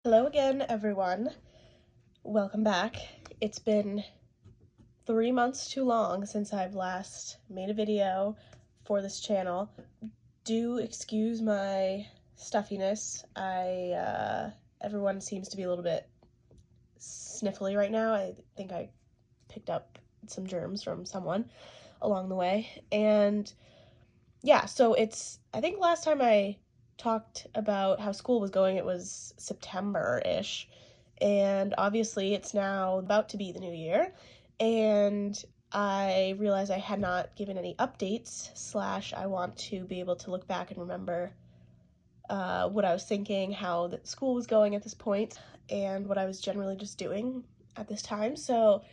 Hello again, everyone. Welcome back. It's been 3 months too long since I've last made a video for this channel. Do excuse my stuffiness. Everyone seems to be a little bit sniffly right now. I think I picked up some germs from someone along the way. And yeah, so I think last time I talked about how school was going, it was September-ish. And obviously it's now about to be the new year, and I realized I had not given any updates / I want to be able to look back and remember what I was thinking, how the school was going at this point, and what I was generally just doing at this time. So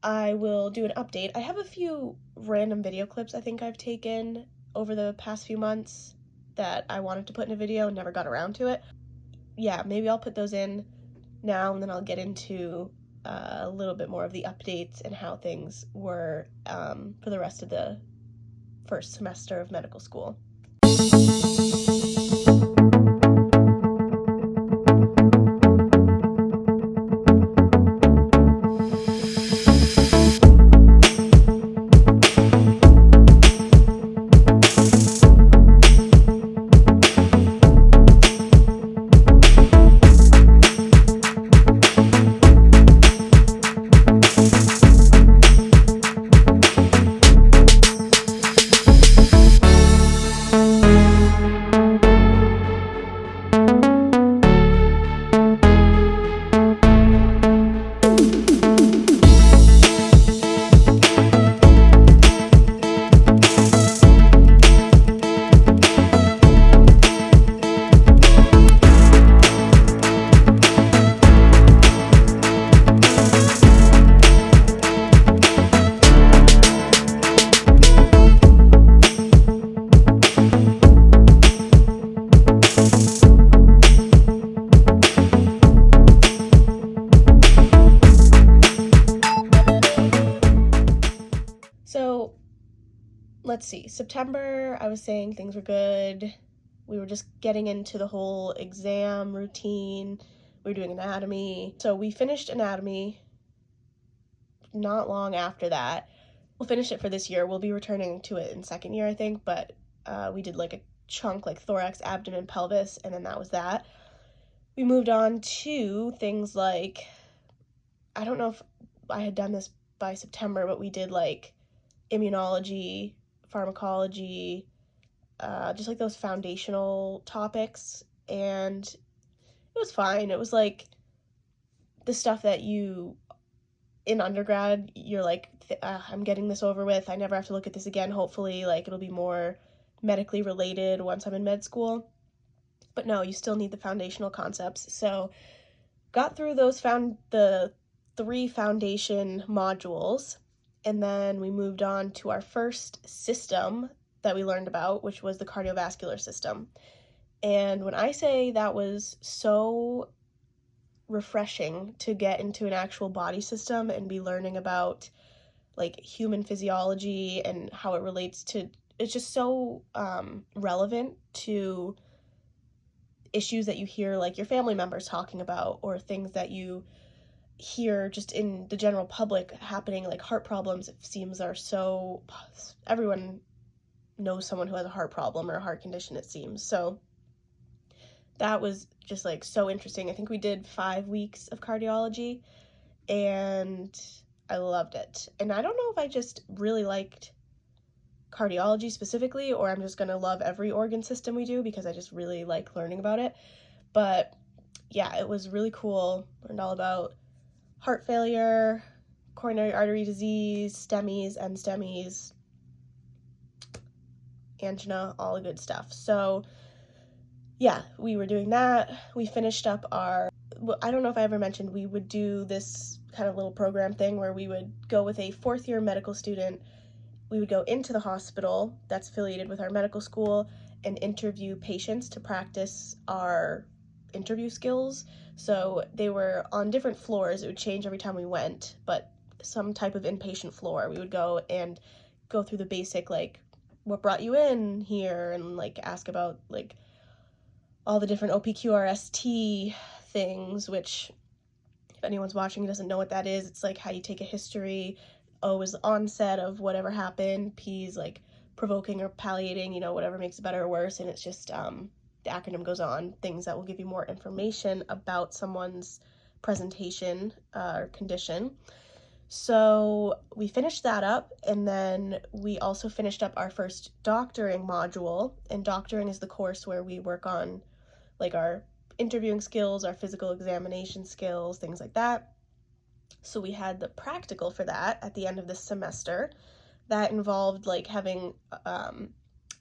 I will do an update. I have a few random video clips I think I've taken over the past few months that I wanted to put in a video and never got around to it. Yeah, maybe I'll put those in now, and then I'll get into a little bit more of the updates and how things were for the rest of the first semester of medical school. So let's see, September, I was saying things were good. We were just getting into the whole exam routine. We were doing anatomy. So we finished anatomy not long after that. We'll finish it for this year. We'll be returning to it in second year, I think, but we did like a chunk like thorax, abdomen, pelvis, and then that was that. We moved on to things like, I don't know if I had done this by September, but we did like immunology, pharmacology, just like those foundational topics, and it was fine. It was like the stuff that you, in undergrad, you're like, I'm getting this over with. I never have to look at this again. Hopefully, like, it'll be more medically related once I'm in med school. But no, you still need the foundational concepts. So got through the 3 foundation modules, and then we moved on to our first system that we learned about, which was the cardiovascular system. And when I say that was so refreshing to get into an actual body system and be learning about like human physiology and how it relates to, it's just so relevant to issues that you hear like your family members talking about, or things that you hear just in the general public happening, like heart problems. It seems are so, everyone knows someone who has a heart problem or a heart condition, it seems. So that was just like so interesting. I think we did 5 weeks of cardiology and I loved it. And I don't know if I just really liked cardiology specifically, or I'm just gonna love every organ system we do because I just really like learning about it. But yeah, it was really cool. Learned all about heart failure, coronary artery disease, STEMIs, NSTEMIs, angina, all the good stuff. So yeah, we were doing that. We finished up I don't know if I ever mentioned, we would do this kind of little program thing where we would go with a 4th year medical student. We would go into the hospital that's affiliated with our medical school and interview patients to practice our interview skills. So they were on different floors. It would change every time we went, but some type of inpatient floor. We would go and go through the basic, like, what brought you in here, and like ask about like all the different OPQRST things, which if anyone's watching and doesn't know what that is, it's like how you take a history. O is the onset of whatever happened. P is like provoking or palliating, whatever makes it better or worse. And it's just, the acronym goes on, things that will give you more information about someone's presentation or condition. So we finished that up, and then we also finished up our first doctoring module. And doctoring is the course where we work on like our interviewing skills, our physical examination skills, things like that. So we had the practical for that at the end of this semester. That involved like having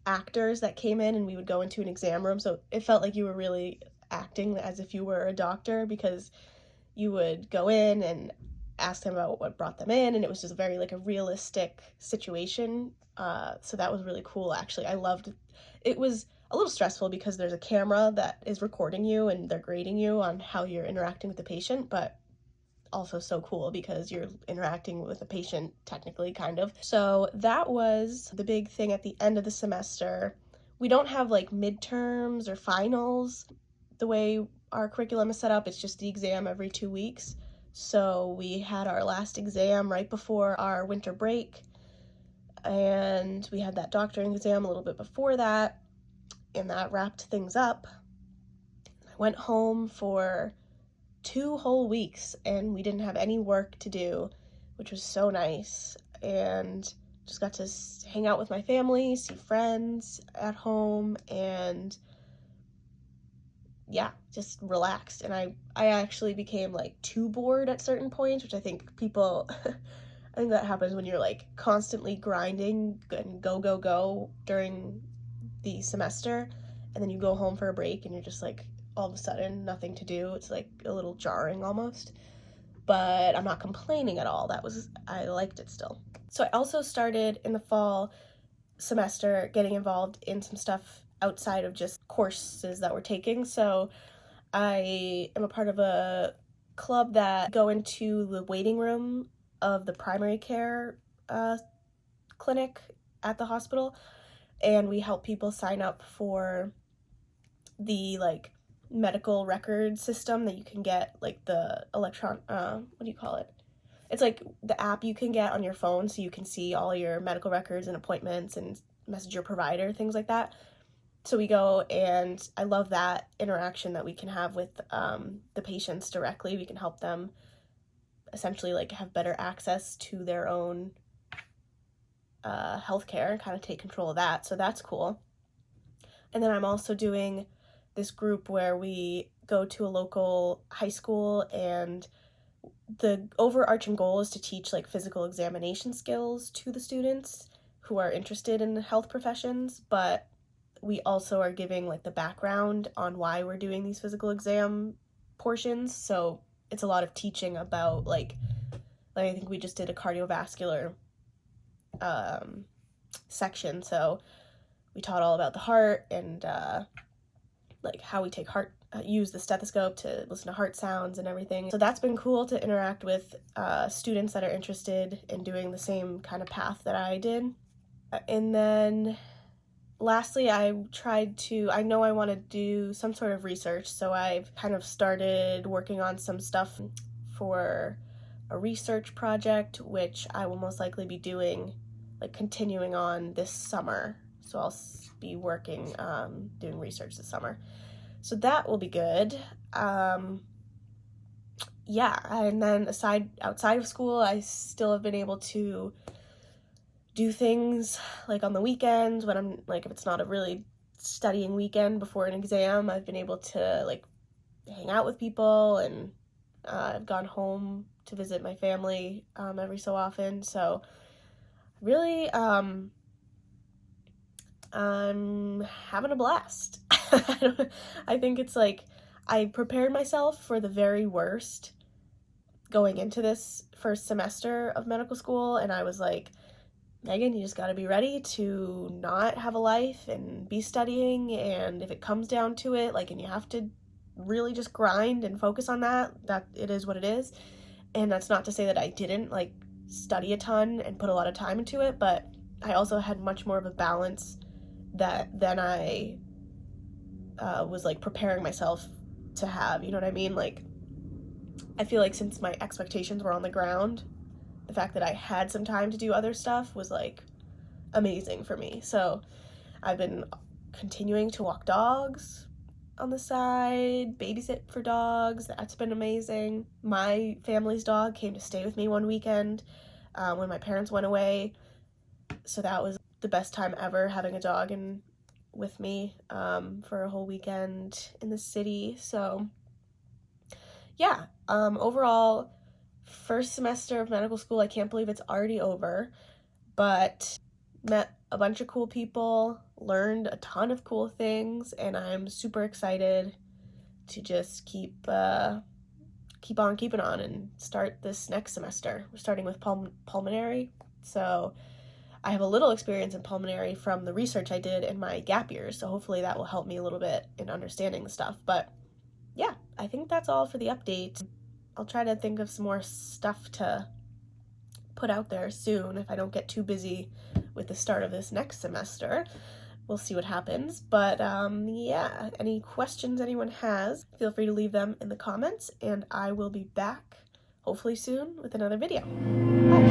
actors that came in, and we would go into an exam room. So it felt like you were really acting as if you were a doctor, because you would go in and ask them about what brought them in, and it was just very like a realistic situation. So that was really cool, actually. I loved it. It was a little stressful because there's a camera that is recording you and they're grading you on how you're interacting with the patient, but also so cool because you're interacting with a patient technically, kind of. So that was the big thing at the end of the semester. We don't have like midterms or finals the way our curriculum is set up. It's just the exam every 2 weeks. So we had our last exam right before our winter break, and we had that doctoring exam a little bit before that, and that wrapped things up. I went home for 2 whole weeks, and we didn't have any work to do, which was so nice, and just got to hang out with my family, see friends at home, and yeah, just relaxed. And I actually became like too bored at certain points, which I think people I think that happens when you're like constantly grinding and go during the semester, and then you go home for a break and you're just like all of a sudden nothing to do. It's like a little jarring almost, but I'm not complaining at all. I liked it still. So I also started in the fall semester getting involved in some stuff outside of just courses that we're taking. So I am a part of a club that go into the waiting room of the primary care clinic at the hospital, and we help people sign up for the like medical record system that you can get, like the what do you call it? It's like the app you can get on your phone, so you can see all your medical records and appointments and message your provider, things like that. So we go, and I love that interaction that we can have with the patients directly. We can help them essentially like have better access to their own healthcare and kind of take control of that. So that's cool. And then I'm also doing this group where we go to a local high school, and the overarching goal is to teach like physical examination skills to the students who are interested in health professions, but we also are giving like the background on why we're doing these physical exam portions. So it's a lot of teaching about like I think we just did a cardiovascular section, so we taught all about the heart and like how we take use the stethoscope to listen to heart sounds and everything. So that's been cool to interact with students that are interested in doing the same kind of path that I did. And then lastly, I know I want to do some sort of research, so I've kind of started working on some stuff for a research project, which I will most likely be doing, like continuing on this summer. So I'll be working, doing research this summer. So that will be good. Yeah, and then outside of school, I still have been able to do things like on the weekends when I'm like, if it's not a really studying weekend before an exam, I've been able to like hang out with people, and I've gone home to visit my family every so often. So really, I'm having a blast. I think it's like I prepared myself for the very worst going into this first semester of medical school, and I was like, Megan, you just got to be ready to not have a life and be studying, and if it comes down to it, like, and you have to really just grind and focus on that it is what it is. And that's not to say that I didn't like study a ton and put a lot of time into it, but I also had much more of a balance than I was like preparing myself to have, you know what I mean? Like, I feel like since my expectations were on the ground, the fact that I had some time to do other stuff was like amazing for me. So I've been continuing to walk dogs on the side, babysit for dogs. That's been amazing. My family's dog came to stay with me one weekend when my parents went away. So that was the best time ever, having a dog with me for a whole weekend in the city. So yeah, overall, first semester of medical school, I can't believe it's already over, but met a bunch of cool people, learned a ton of cool things, and I'm super excited to just keep on keeping on and start this next semester. We're starting with pulmonary, so I have a little experience in pulmonary from the research I did in my gap years, so hopefully that will help me a little bit in understanding the stuff. But yeah, I think that's all for the update. I'll try to think of some more stuff to put out there soon if I don't get too busy with the start of this next semester. We'll see what happens. But yeah, any questions anyone has, feel free to leave them in the comments, and I will be back hopefully soon with another video. Bye.